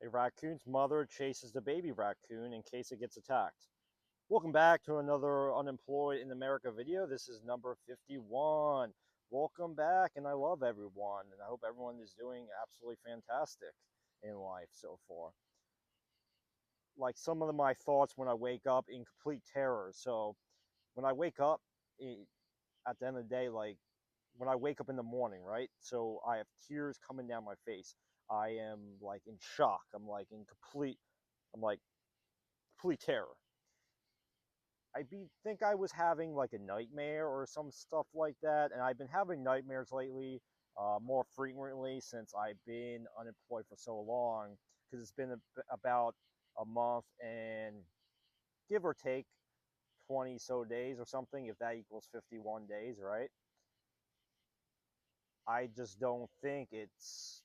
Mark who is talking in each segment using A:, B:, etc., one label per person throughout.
A: A raccoon's mother chases the baby raccoon in case it gets attacked. Welcome back to another Unemployed in America video. This is number 51. Welcome back, and I love everyone, and I hope everyone is doing absolutely fantastic in life so far. Like some of my thoughts when I wake up in complete terror. So when I wake up, at the end of the day, like when I wake up in the morning, right? So I have tears coming down my face. I am like in shock. I'm like complete terror. Think I was having like a nightmare or some stuff like that, and I've been having nightmares lately, more frequently since I've been unemployed for so long. Because it's been about a month and give or take 20 so days or something, if that equals 51 days, right? I just don't think it's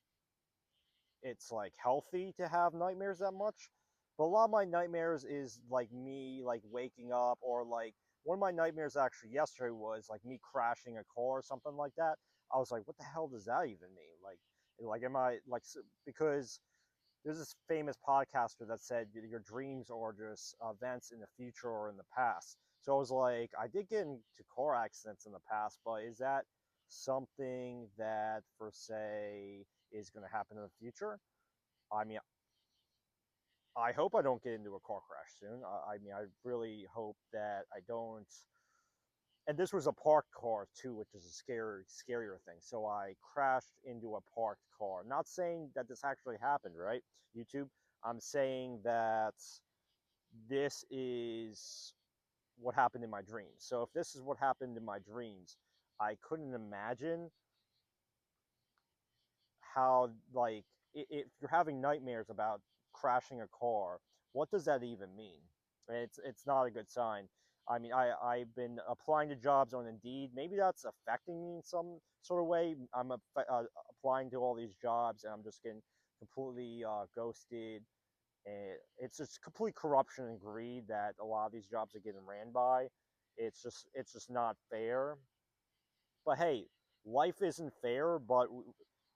A: like healthy to have nightmares that much. But a lot of my nightmares is like me like waking up, or like one of my nightmares actually yesterday was like me crashing a car or something like that. I was like, what the hell does that even mean? Like am I like, because there's this famous podcaster that said your dreams are just events in the future or in the past. So I was like, I did get into car accidents in the past, but is that something that, for say, is going to happen in the future? I mean, I hope I don't get into a car crash soon. I mean, I really hope that I don't. And this was a parked car too, which is a scarier thing. So I crashed into a parked car. Not saying that this actually happened, right? YouTube. I'm saying that this is what happened in my dreams. So if this is what happened in my dreams, I couldn't imagine how, like, if you're having nightmares about crashing a car, what does that even mean? It's not a good sign. I mean, I've been applying to jobs on Indeed. Maybe that's affecting me in some sort of way. Applying to all these jobs, and I'm just getting completely ghosted. And it's just complete corruption and greed that a lot of these jobs are getting ran by. It's just not fair. But hey, life isn't fair, but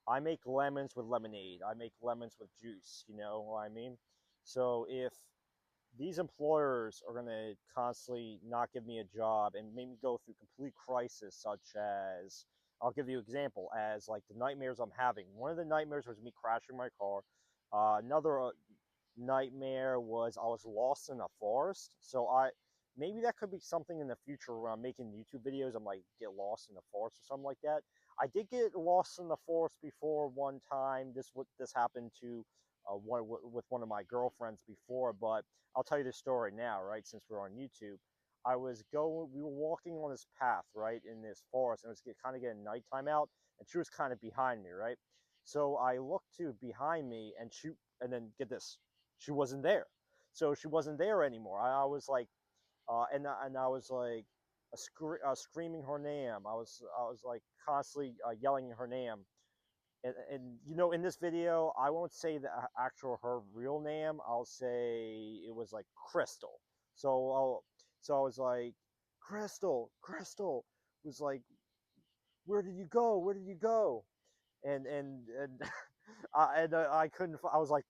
A: I make lemons with lemonade. I make lemons with juice. You know what I mean? So if these employers are going to constantly not give me a job and make me go through complete crisis, such as, I'll give you an example, as like the nightmares I'm having. One of the nightmares was me crashing my car. Another nightmare was I was lost in a forest. So maybe that could be something in the future when I'm making YouTube videos. I'm like get lost in the forest or something like that. I did get lost in the forest before one time. This happened to with one of my girlfriends before, but I'll tell you the story now, right? Since we're on YouTube, we were walking on this path, right, in this forest, and it was kind of getting nighttime out, and she was kind of behind me, right? So I looked to behind me, and then get this, she wasn't there. So she wasn't there anymore. I was like, and I was like, screaming her name. I was like constantly yelling her name. And in this video, I won't say the actual her real name. I'll say it was like Crystal. So so I was like, Crystal was like, where did you go? Where did you go? And I couldn't. I was like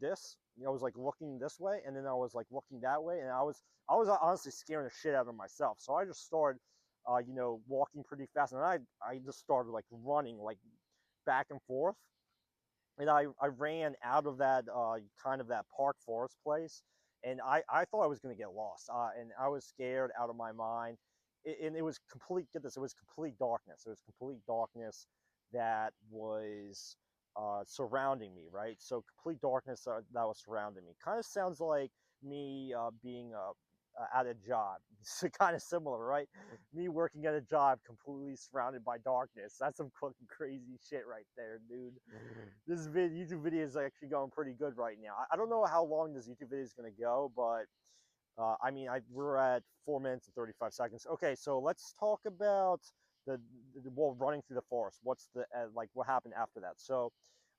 A: this. I was like looking this way, and then I was like looking that way, and I was honestly scaring the shit out of myself. So I just started, walking pretty fast, and I just started like running like back and forth, and I ran out of that kind of that park forest place, and I thought I was going to get lost, and I was scared out of my mind. And it was complete. Get this, it was complete darkness. It was complete darkness that was surrounding me. Right, so complete darkness that was surrounding me. Kind of sounds like me being at a job. It's kind of similar, right? Me working at a job completely surrounded by darkness. That's some fucking crazy shit right there, dude. This YouTube video is actually going pretty good right now. I don't know how long this YouTube video is going to go, but I mean, we're at 4 minutes and 35 seconds. Okay, so let's talk about well, running through the forest. What's the like? What happened after that? So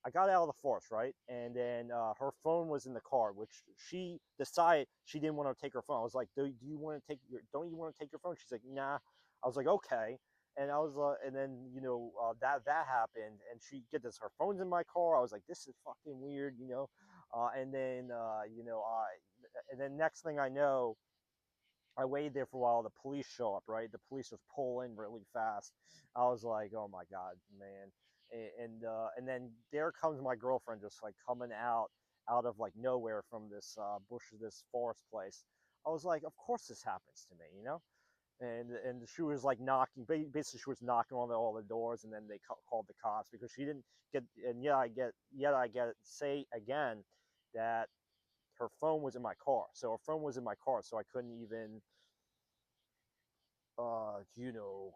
A: I got out of the forest, right? And then her phone was in the car, which she decided she didn't want to take her phone. I was like, do you want to take your? Don't you want to take your phone? She's like, nah. I was like, okay. And I was and then that happened, and she get this, her phone's in my car. I was like, this is fucking weird, and then and then next thing I know, I waited there for a while. The police show up, right? The police just pull in really fast. I was like, oh my god, man. And then there comes my girlfriend just like coming out of like nowhere from this bush, this forest place. I was like, of course this happens to me. And she was like knocking. Basically, she was knocking on all the doors, and then they called the cops because she didn't get. And yet I get say again that her phone was in my car. So her phone was in my car, so I couldn't even you know,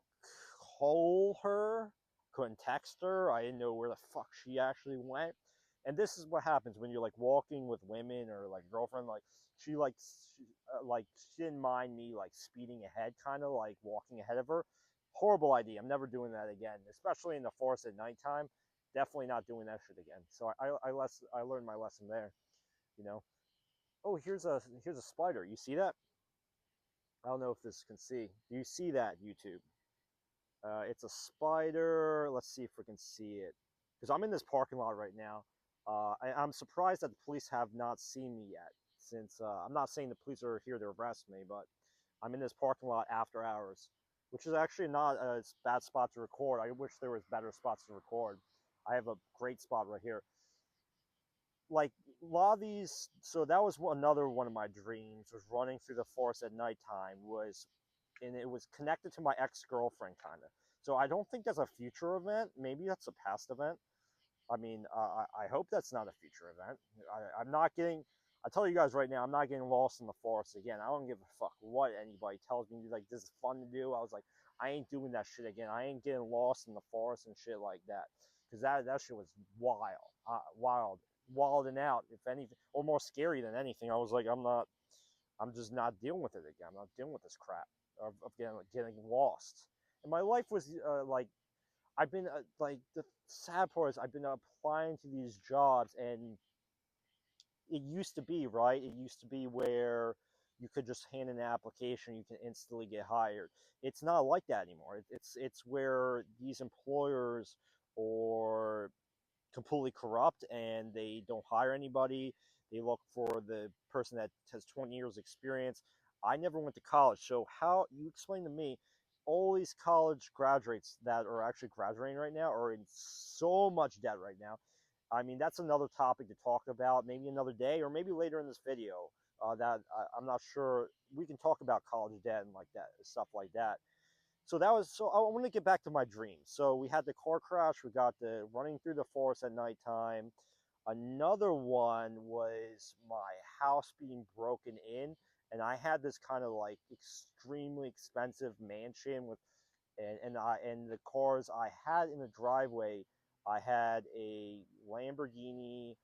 A: call her, couldn't text her. I didn't know where the fuck she actually went. And this is what happens when you're like walking with women or like girlfriend. Like she like she didn't mind me like speeding ahead, kind of like walking ahead of her. Horrible idea. I'm never doing that again, especially in the forest at nighttime. Definitely not doing that shit again. So I learned my lesson there. You know. Oh, here's a spider. You see that? I don't know if this can see. Do you see that, YouTube? It's a spider. Let's see if we can see it. Because I'm in this parking lot right now. I'm surprised that the police have not seen me yet. Since I'm not saying the police are here to arrest me, but I'm in this parking lot after hours, which is actually not a bad spot to record. I wish there was better spots to record. I have a great spot right here. Like a lot of these, so that was another one of my dreams, was running through the forest at nighttime. And it was connected to my ex-girlfriend, kind of. So I don't think that's a future event. Maybe that's a past event. I mean, I hope that's not a future event. I'm not getting. I tell you guys right now, I'm not getting lost in the forest again. I don't give a fuck what anybody tells me. Like, this is fun to do. I was like, I ain't doing that shit again. I ain't getting lost in the forest and shit like that. Because that shit was wilding out. If anything, or more scary than anything. I was like, I'm not. I'm just not dealing with it again. I'm not dealing with this crap of getting lost. And my life was I've been like the sad part is I've been applying to these jobs, and it used to be right. It used to be where you could just hand in an application, you can instantly get hired. It's not like that anymore. It's where these employers or completely corrupt and they don't hire anybody. They look for the person that has 20 years experience. I never went to college, so how you explain to me all these college graduates that are actually graduating right now are in so much debt right now. I mean, that's another topic to talk about, maybe another day or maybe later in this video. I'm not sure. We can talk about college debt and like that stuff like that. So I want to get back to my dreams. So we had the car crash, we got the running through the forest at nighttime. Another one was my house being broken in, and I had this kind of like extremely expensive mansion with and the cars I had in the driveway. I had a Lamborghini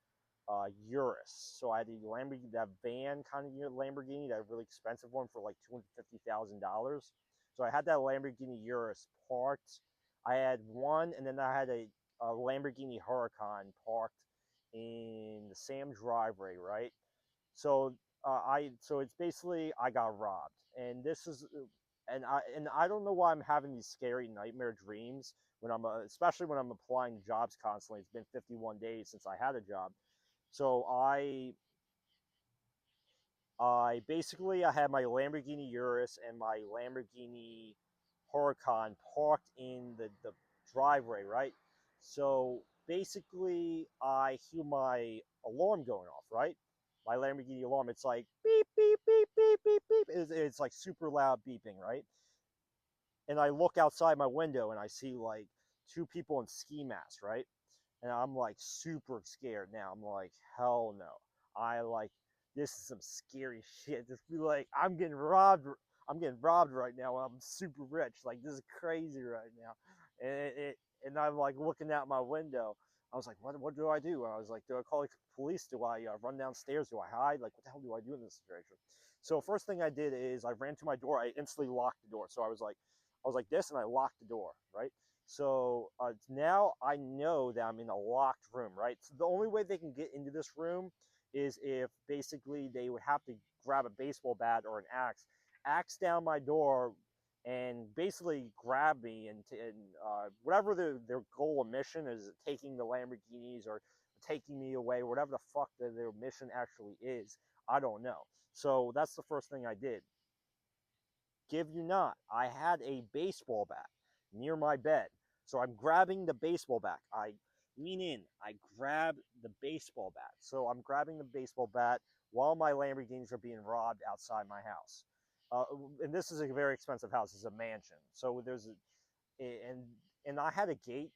A: Urus. So I had a Lamborghini, that van kind of Lamborghini, that really expensive one for like $250,000. So I had that Lamborghini Urus parked. I had one, and then I had a Lamborghini Huracan parked in the same driveway, right? So so it's basically I got robbed, and this is and I don't know why I'm having these scary nightmare dreams when I'm especially when I'm applying to jobs constantly. It's been 51 days since I had a job, so I basically I had my Lamborghini Urus and my Lamborghini Huracan parked in the driveway, right? So basically I hear my alarm going off, right? My Lamborghini alarm, it's like beep, beep, beep, beep, beep, beep. It's like super loud beeping, right? And I look outside my window and I see like two people in ski masks, right? And I'm like super scared now. I'm like, hell no. I like this is some scary shit. Just be like, I'm getting robbed. I'm getting robbed right now. I'm super rich. Like this is crazy right now. And I'm like looking out my window. I was like, what do I do? And I was like, do I call the police? Do I run downstairs? Do I hide? Like, what the hell do I do in this situation? So first thing I did is I ran to my door. I instantly locked the door. So I was like this, and I locked the door, right? So now I know that I'm in a locked room, right? So the only way they can get into this room is if basically they would have to grab a baseball bat or an axe down my door, and basically grab me and whatever their goal of mission is, taking the Lamborghinis or taking me away, whatever the fuck their mission actually is, I don't know. So that's the first thing I did. Give you not, I had a baseball bat near my bed. So I'm grabbing the baseball bat. I lean in, I grab the baseball bat. So I'm grabbing the baseball bat while my Lamborghinis are being robbed outside my house. Uh, and this is a very expensive house. It's a mansion. So and and I had a gate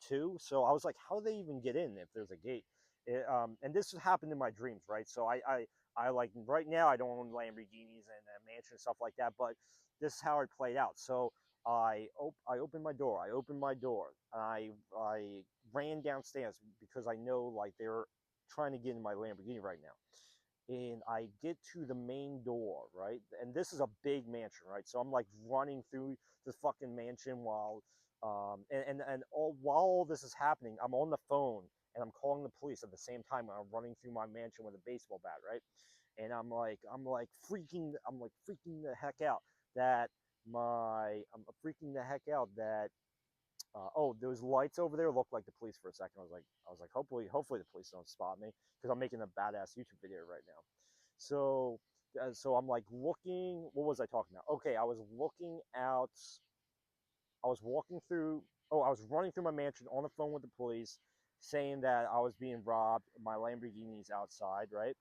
A: too. So I was like, how do they even get in if there's a gate? And this happened in my dreams, right? So I like right now I don't own Lamborghinis and a mansion and stuff like that, but this is how it played out. So I opened my door. I opened my door. I ran downstairs because I know like they're trying to get in my Lamborghini right now. And I get to the main door, right? And this is a big mansion, right? So I'm like running through the fucking mansion and while all this is happening, I'm on the phone and I'm calling the police at the same time when I'm running through my mansion with a baseball bat, right? And I'm like freaking the heck out that I'm freaking the heck out that oh, those lights over there look like the police for a second. I was like, hopefully the police don't spot me because I'm making a badass YouTube video right now. So, so I'm like looking. What was I talking about? Okay, I was looking out. I was walking through. Oh, I was running through my mansion on the phone with the police, saying that I was being robbed. My Lamborghini's outside, right?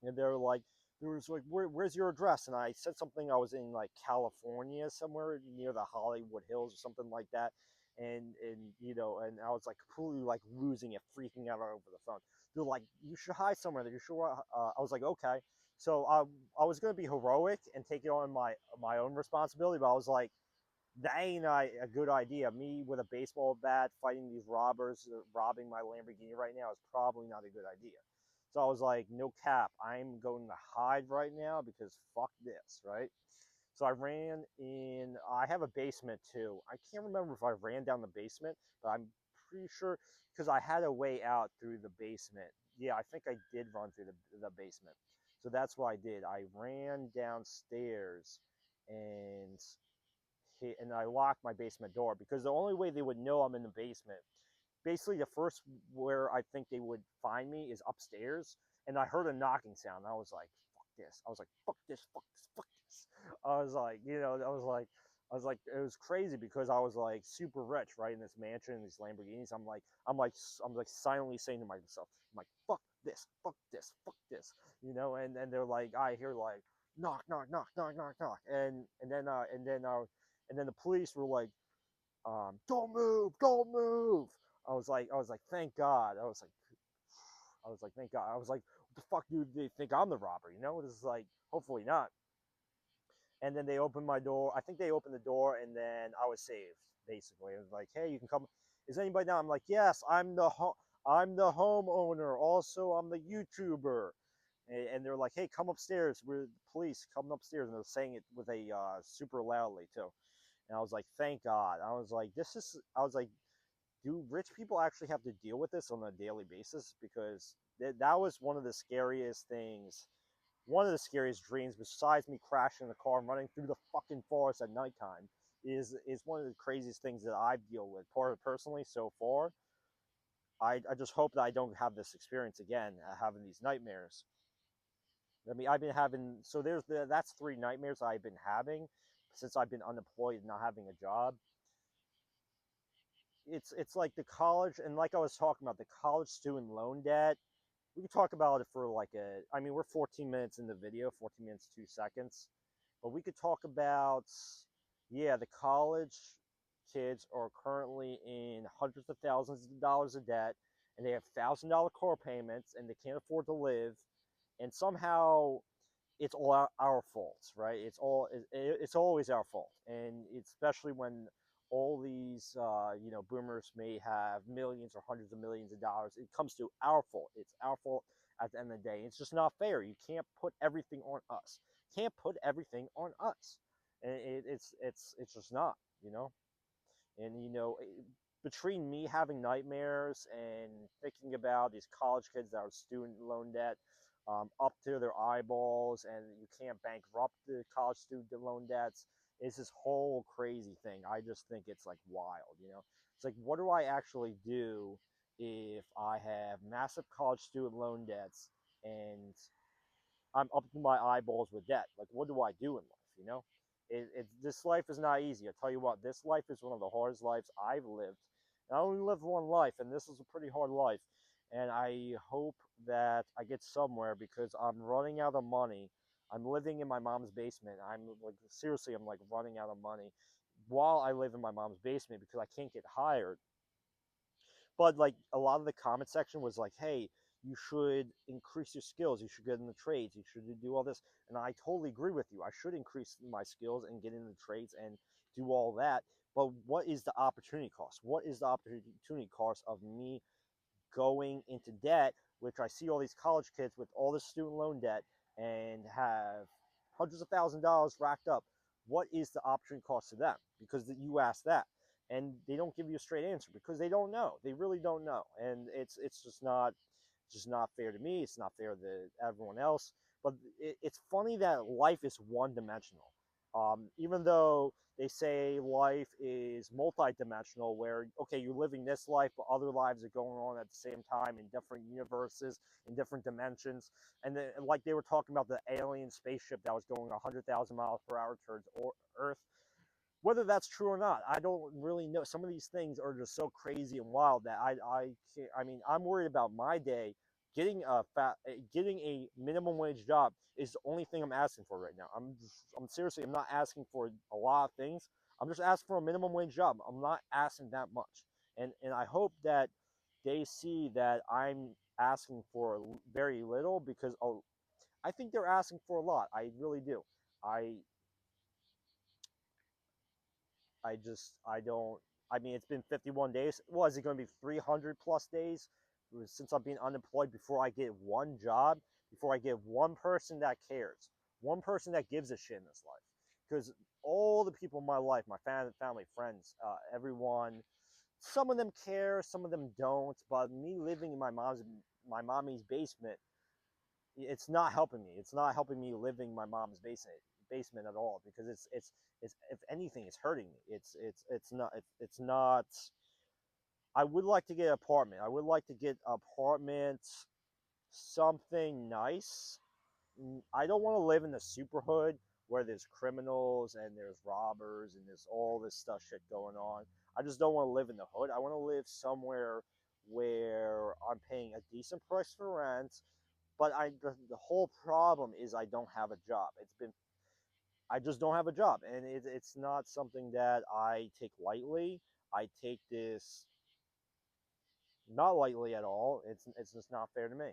A: And they was like, where's your address? And I said something. I was in like California, somewhere near the Hollywood Hills or something like that. And and I was like completely like losing it, freaking out over the phone. They're like, you should hide somewhere. You should. I was like, okay. So I was gonna be heroic and take it on my own responsibility, but I was like, that ain't a good idea. Me with a baseball bat fighting these robbers, robbing my Lamborghini right now is probably not a good idea. So I was like, no cap, I'm going to hide right now because fuck this, right? So I ran in. I have a basement too. I can't remember if I ran down the basement, but I'm pretty sure because I had a way out through the basement. Yeah, I think I did run through the basement. So that's what I did. I ran downstairs and and I locked my basement door because the only way they would know I'm in the basement, basically the first where I think they would find me is upstairs. And I heard a knocking sound. I was like, fuck this. I was like, fuck this, fuck this, fuck this. I was like, I was like, it was crazy because I was like super rich, right, in this mansion, in these Lamborghinis. I'm like silently saying to myself, I'm like, fuck this, fuck this, fuck this, and they're like, I hear like, knock, knock, knock, knock, knock, knock, and then the police were like, don't move, don't move. I was like, thank God. I was like, thank God. I was like, what the fuck do they think I'm the robber? This is like, hopefully not. And then they opened my door. I think they opened the door, and then I was saved. Basically, it was like, hey, you can come. Is anybody down? I'm like, yes, I'm the homeowner. Also, I'm the YouTuber. And they're like, hey, come upstairs. We're the police. Come upstairs. And they're saying it with a super loudly too. And I was like, thank God. I was like, do rich people actually have to deal with this on a daily basis? Because that was one of the scariest things, one of the scariest dreams, besides me crashing the car and running through the fucking forest at nighttime, is one of the craziest things that I've dealt with personally so far. I just hope that I don't have this experience again, having these nightmares. I mean, I've been having so that's three nightmares I've been having since I've been unemployed and not having a job. It's like the college, and like I was talking about, the college student loan debt. We could talk about it for like I mean, we're 14 minutes in the video, 14 minutes 2 seconds, but we could talk about, yeah, the college kids are currently in hundreds of thousands of dollars of debt, and they have $1,000 car payments, and they can't afford to live, and somehow it's all our fault, right? It's always our fault, and especially when all these boomers may have millions or hundreds of millions of dollars. It comes to our fault. It's our fault at the end of the day. It's just not fair. You can't put everything on us. Can't put everything on us, and it's just not, you know. And between me having nightmares and thinking about these college kids that are student loan debt, up to their eyeballs, and you can't bankrupt the college student loan debts. It's this whole crazy thing. I just think it's like wild, you know? It's like, what do I actually do if I have massive college student loan debts and I'm up to my eyeballs with debt? Like, what do I do in life, you know? This life is not easy. I tell you what, this life is one of the hardest lives I've lived. And I only lived one life, and this is a pretty hard life. And I hope that I get somewhere because I'm running out of money. I'm living in my mom's basement. I'm like, seriously, I'm like running out of money while I live in my mom's basement because I can't get hired. But like a lot of the comment section was like, hey, you should increase your skills. You should get in the trades. You should do all this. And I totally agree with you. I should increase my skills and get in the trades and do all that. But what is the opportunity cost? What is the opportunity cost of me going into debt, which I see all these college kids with all this student loan debt and have hundreds of $1,000s racked up? What is the opportunity cost to them? Because you ask that, and they don't give you a straight answer because they don't know. They really don't know, and it's just not fair to me. It's not fair to everyone else. But it's funny that life is one dimensional. Even though they say life is multi-dimensional, where okay, you're living this life, but other lives are going on at the same time in different universes, in different dimensions. And then, like they were talking about the alien spaceship that was going 100,000 miles per hour towards Earth. Whether that's true or not, I don't really know. Some of these things are just so crazy and wild that I can't. I mean, I'm worried about my day. Getting a minimum wage job is the only thing I'm asking for right now. I'm seriously, I'm not asking for a lot of things. I'm just asking for a minimum wage job. I'm not asking that much, and I hope that they see that I'm asking for very little because I think they're asking for a lot. I really do. I I don't. I mean, it's been 51 days. Well, is it going to be 300 plus days since I've been unemployed before I get one job, before I get one person that cares, one person that gives a shit in this life? Because all the people in my life, my family, friends, everyone, some of them care, some of them don't. But me living in my mommy's basement, it's not helping me. It's not helping me living in my mom's basement at all because it's if anything, it's hurting me. It's not. I would like to get an apartment. I would like to get an apartment, something nice. I don't want to live in the super hood where there's criminals and there's robbers and there's all this stuff shit going on. I just don't want to live in the hood. I want to live somewhere where I'm paying a decent price for rent, but the whole problem is I don't have a job. I just don't have a job, and it's not something that I take lightly. I take this not lightly at all. It's just not fair to me.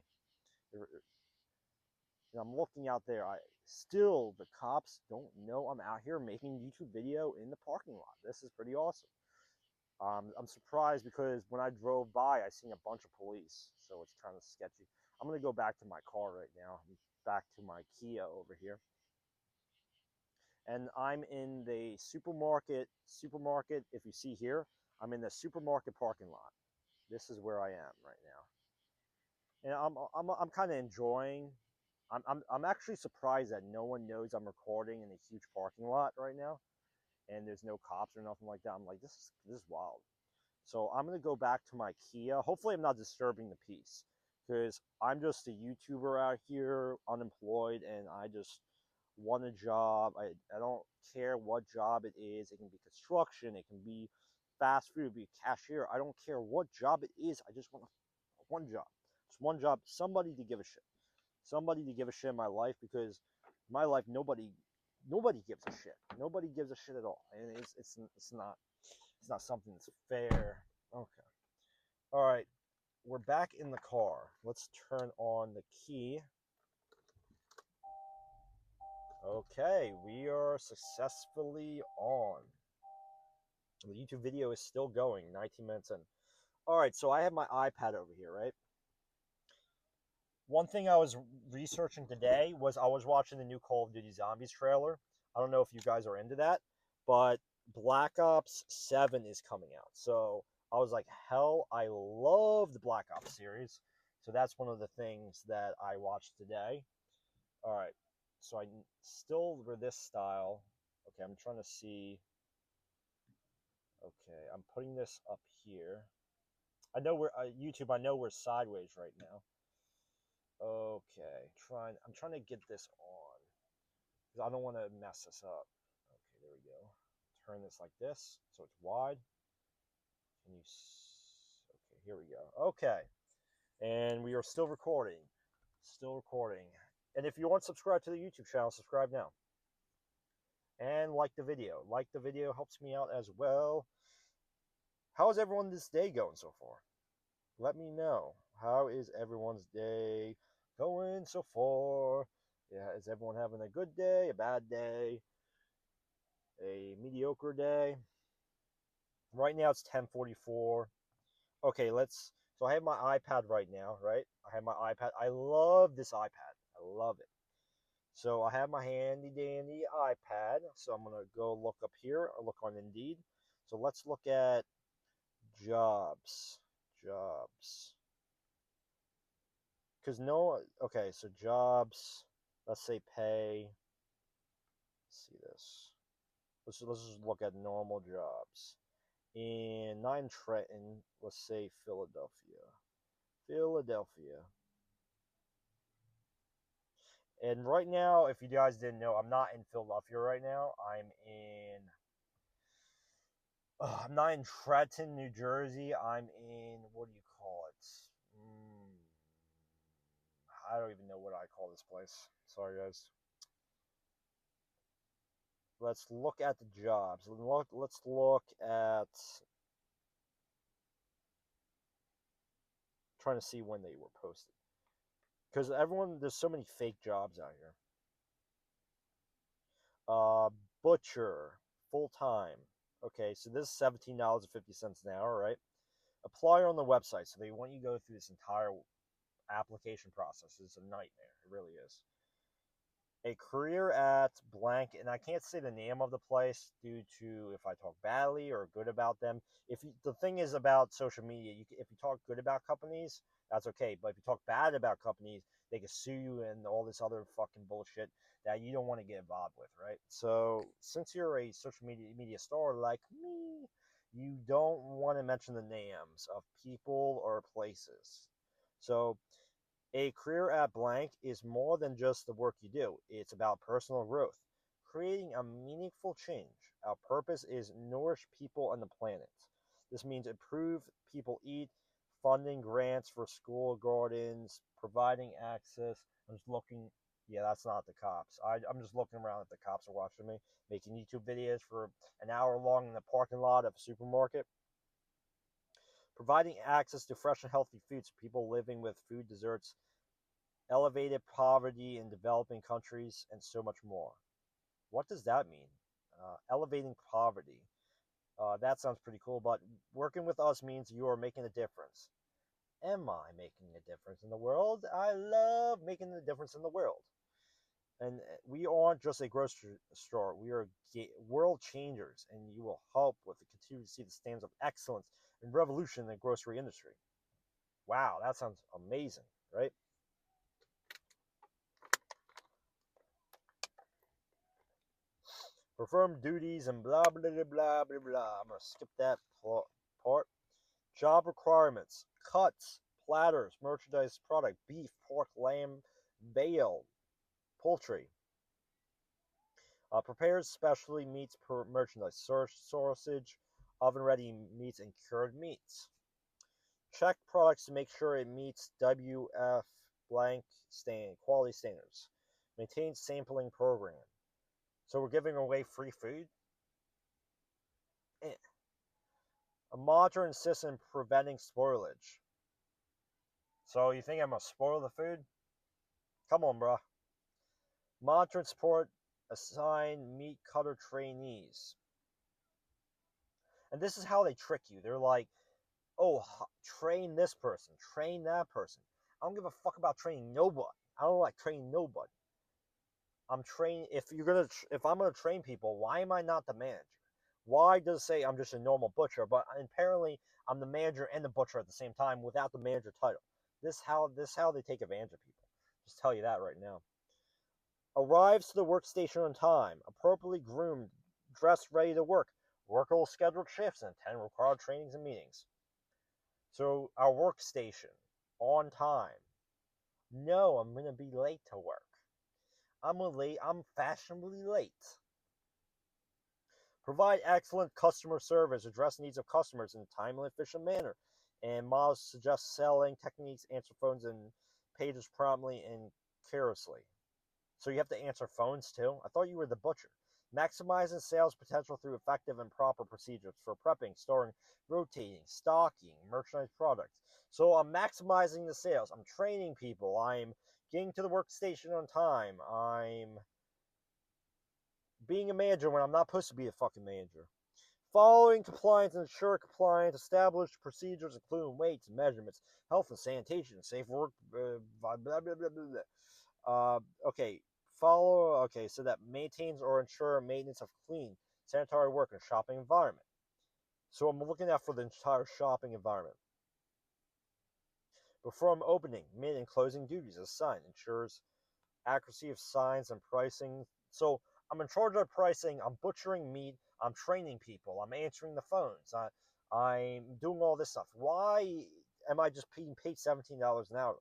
A: And I'm looking out there. I still the cops don't know I'm out here making YouTube video in the parking lot. This is pretty awesome. I'm surprised because when I drove by, I seen a bunch of police, so it's kind of sketchy. I'm gonna go back to my car right now. Back to my Kia over here, and I'm in the supermarket. Supermarket. If you see here, I'm in the supermarket parking lot. This is where I am right now, and I'm kind of enjoying. I'm actually surprised that no one knows I'm recording in a huge parking lot right now, and there's no cops or nothing like that. I'm like, this is wild. So I'm gonna go back to my Kia. Hopefully, I'm not disturbing the peace because I'm just a YouTuber out here, unemployed, and I just want a job. I don't care what job it is. It can be construction. It can be fast food. Be a cashier. I don't care what job it is. I just want one job. Just one job. Somebody to give a shit. Somebody to give a shit in my life because my life nobody gives a shit. Nobody gives a shit at all, and it's not something that's fair. Okay. All right. We're back in the car. Let's turn on the key. Okay, we are successfully on. The YouTube video is still going, 19 minutes in. All right, so I have my iPad over here, right? One thing I was researching today was I was watching the new Call of Duty Zombies trailer. I don't know if you guys are into that, but Black Ops 7 is coming out. So I was like, hell, I love the Black Ops series. So that's one of the things that I watched today. All right. So I still for this style. Okay, I'm trying to see. Okay, I'm putting this up here. I know we're YouTube. I know we're sideways right now. Okay, I'm trying to get this on because I don't want to mess this up. Okay, there we go. Turn this like this so it's wide. Can you? Okay, here we go. Okay, and we are still recording. Still recording. And if you aren't subscribed to the YouTube channel, subscribe now. And like the video. Like the video helps me out as well. How is everyone this day going so far? Let me know. How is everyone's day going so far? Yeah, is everyone having a good day, a bad day, a mediocre day? Right now it's 10:44. Okay, so I have my iPad right now, right? I have my iPad. I love this iPad. I love it. So I have my handy dandy iPad. So I'm gonna go look up here or look on Indeed. So let's look at jobs. Jobs. Because no, okay, so jobs, let's say pay. Let's see this. Let's just look at normal jobs. In not in Trenton, let's say Philadelphia. Philadelphia. And right now, if you guys didn't know, I'm not in Philadelphia right now. I'm not in Trenton, New Jersey. I'm in, what do you call it? I don't even know what I call this place. Sorry, guys. Let's look at the jobs. Let's look at trying to see when they were posted. Because there's so many fake jobs out here. Butcher, full time. Okay, so this is $17.50 an hour, right? Apply on the website. So they want you to go through this entire application process. It's a nightmare. It really is. A career at blank, and I can't say the name of the place due to if I talk badly or good about them. The thing is about social media, if you talk good about companies, that's okay. But if you talk bad about companies, they can sue you and all this other fucking bullshit that you don't want to get involved with, right? So since you're a social media star like me, you don't want to mention the names of people or places. So a career at blank is more than just the work you do. It's about personal growth, creating a meaningful change. Our purpose is nourish people on the planet. This means improve people eat, funding grants for school gardens, providing access. I'm just looking. Yeah, that's not the cops. I'm just looking around at the cops are watching me, making YouTube videos for an hour long in the parking lot of a supermarket. Providing access to fresh and healthy foods for people living with food deserts, elevated poverty in developing countries, and so much more. What does that mean? Elevating poverty. That sounds pretty cool, but working with us means you are making a difference. Am I making a difference in the world? I love making a difference in the world. And we aren't just a grocery store. We are world changers, and you will help with the continue to see the standards of excellence and revolution in the grocery industry. Wow, that sounds amazing, right? Perform duties and blah blah blah blah blah blah. I'm gonna skip that part. Job requirements: cuts, platters, merchandise product, beef, pork, lamb, veal, poultry. Prepares specialty meats per merchandise: sausage, oven-ready meats, and cured meats. Check products to make sure it meets WF blank quality standards. Maintain sampling program. So we're giving away free food. Eh. A modern system preventing spoilage. So you think I'm gonna spoil the food? Come on, bro. Modern support assign meat cutter trainees. And this is how they trick you. They're like, oh, train this person, train that person. I don't give a fuck about training nobody. I don't like training nobody. I'm training. If I'm gonna train people, why am I not the manager? Why does it say I'm just a normal butcher, but apparently I'm the manager and the butcher at the same time without the manager title? This how they take advantage of people. Just tell you that right now. Arrives to the workstation on time, appropriately groomed, dressed, ready to work. Work all scheduled shifts and attend required trainings and meetings. So our workstation on time. No, I'm gonna be late to work. I'm fashionably late. Provide excellent customer service, address needs of customers in a timely and efficient manner, and models suggest selling techniques, answer phones and pages promptly and carelessly. So you have to answer phones too? I thought you were the butcher. Maximizing sales potential through effective and proper procedures for prepping, storing, rotating, stocking, merchandise products. So I'm maximizing the sales. I'm training people. I'm getting to the workstation on time. I'm being a manager when I'm not supposed to be a fucking manager. Following compliance and ensure compliance, establish procedures including weights and measurements, health and sanitation, safe work, blah, blah, blah, blah, blah. Okay, follow, okay, so that maintains or ensure maintenance of clean, sanitary work and shopping environment. So I'm looking at for the entire shopping environment. Perform opening, mid, and closing duties as assigned, ensures accuracy of signs and pricing. So I'm in charge of pricing. I'm butchering meat. I'm training people. I'm answering the phones. I'm doing all this stuff. Why am I just being paid $17 an hour?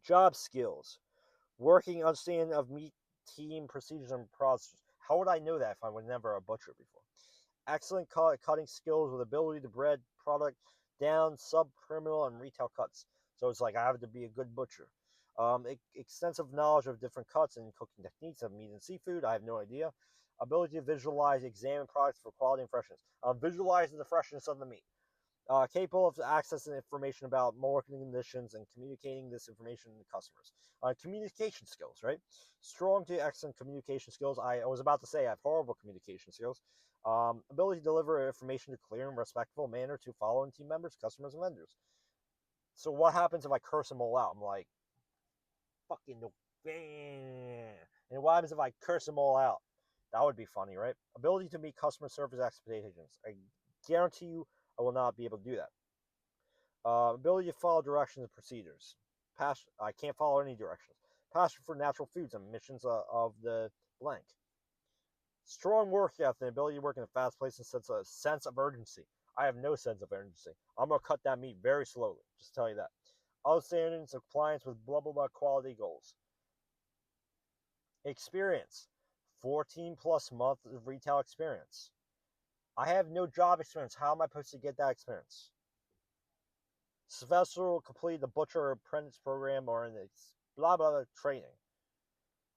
A: Job skills. Working understanding of meat team procedures and processes. How would I know that if I was never a butcher before? Excellent cutting skills with ability to bread product down sub-criminal and retail cuts. So it's like I have to be a good butcher. Extensive knowledge of different cuts and cooking techniques of meat and seafood. I have no idea. Ability to visualize, examine products for quality and freshness. Visualizing the freshness of the meat. Capable of accessing information about marketing conditions and communicating this information to customers. Communication skills, right? Strong to excellent communication skills. I was about to say I have horrible communication skills. Ability to deliver information in a clear and respectful manner to following team members, customers, and vendors. So what happens if I curse them all out? I'm like, fucking no. And what happens if I curse them all out? That would be funny, right? Ability to meet customer service expectations. I guarantee you I will not be able to do that. Ability to follow directions and procedures. Passion. I can't follow any directions. Passion for natural foods and missions of the blank. Strong work ethic and ability to work in a fast pace and sense of urgency. I have no sense of urgency. I'm gonna cut that meat very slowly. Just tell you that. Outstanding compliance with blah blah blah quality goals. Experience. 14 plus months of retail experience. I have no job experience. How am I supposed to get that experience? Successful complete the butcher apprentice program or in the blah blah training.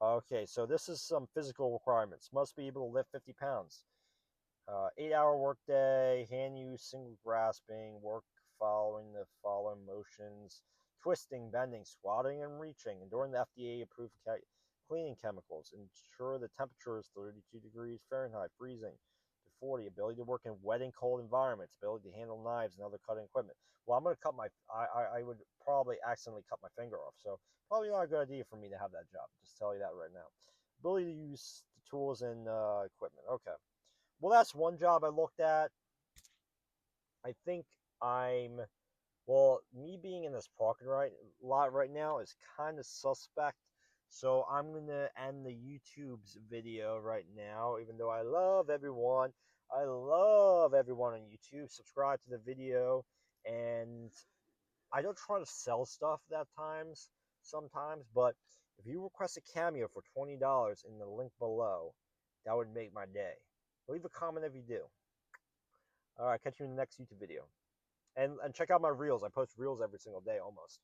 A: Okay, so this is some physical requirements. Must be able to lift 50 pounds. 8-hour workday, hand use, single grasping, work following the following motions, twisting, bending, squatting, and reaching, enduring the FDA approved cleaning chemicals. Ensure the temperature is 32 degrees Fahrenheit, freezing to 40. Ability to work in wet and cold environments. Ability to handle knives and other cutting equipment. Well, I'm going to cut my. I would probably accidentally cut my finger off, so probably not a good idea for me to have that job. Just tell you that right now. Ability to use the tools and equipment. Okay. Well, that's one job I looked at. I think I'm well, me being in this parking lot right now is kind of suspect. So I'm gonna end the YouTube's video right now, even though I love everyone. I love everyone on YouTube. Subscribe to the video, and I don't try to sell stuff that times sometimes, but if you request a Cameo for $20 in the link below, that would make my day. Leave a comment if you do. All right, catch you in the next YouTube video. And check out my reels. I post reels every single day almost.